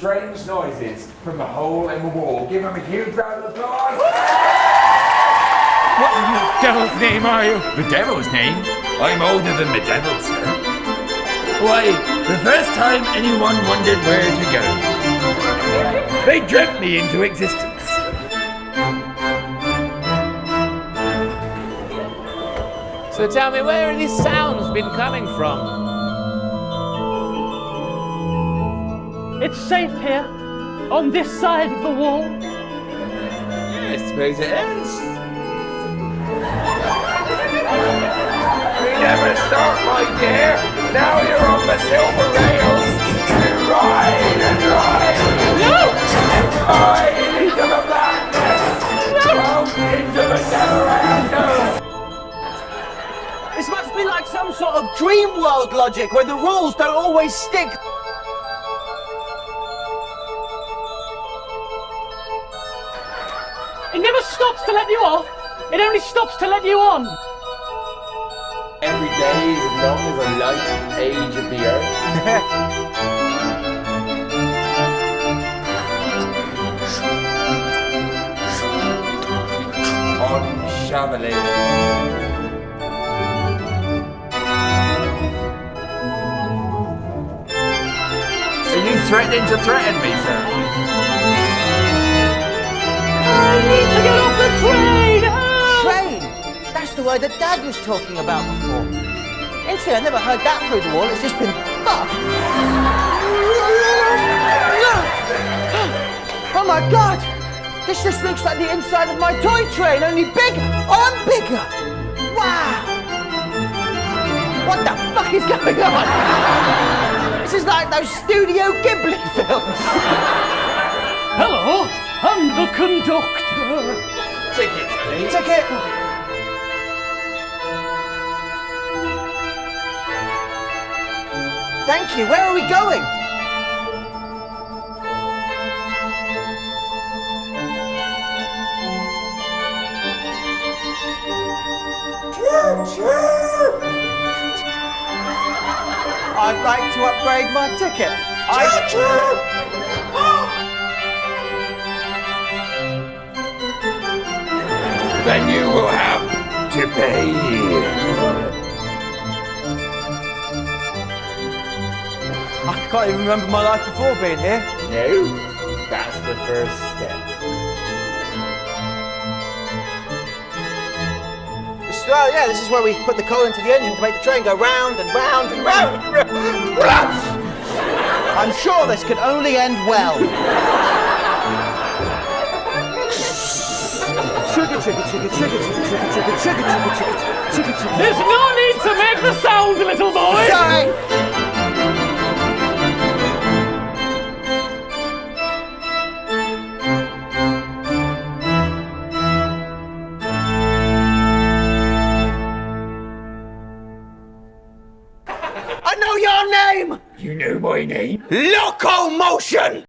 strange noises from the hole in the wall. Give him a huge round of applause. What in the devil's name are you? The devil's name? I'm older than the devil, sir. Why, the first time anyone wondered where to go, they dreamt me into existence. So tell me, where have these sounds been coming from? It's safe here, on this side of the wall. I suppose it is. We never stop, my dear. Now you're on the silver rails. You ride and ride. No! And ride into the blackness. Out into the never end. This must be like some sort of dream world logic where the rules don't always stick. It never stops to let you off. It only stops to let you on. Every day is as long as a light age of the earth. On Chevalier. Are you threatening to threaten me, sir? I need to get off the train! Help! Train! That's the word that Dad was talking about before. Actually, I never heard that through the wall. It's just been fuck. Oh my God! This just looks like the inside of my toy train, only bigger. Oh, I'm bigger. Wow! What the fuck is going on? This is like those Studio Ghibli films. Hello, I'm the conductor. Tickets, please. Ticket. Thank you. Where are we going? I'd like to upgrade my ticket. Then you will have to pay. I can't even remember my life before being here. No, that's the first step. Well, yeah, this is where we put the coal into the engine to make the train go round and round and round. I'm sure this can only end well. Chugga, chugga, chugga, chugga, chugga, chugga, chugga, chugga, chugga, chugga, chugga. There's no need to make the sound, little boy! Sorry. I know your name! You know my name? Locomotion!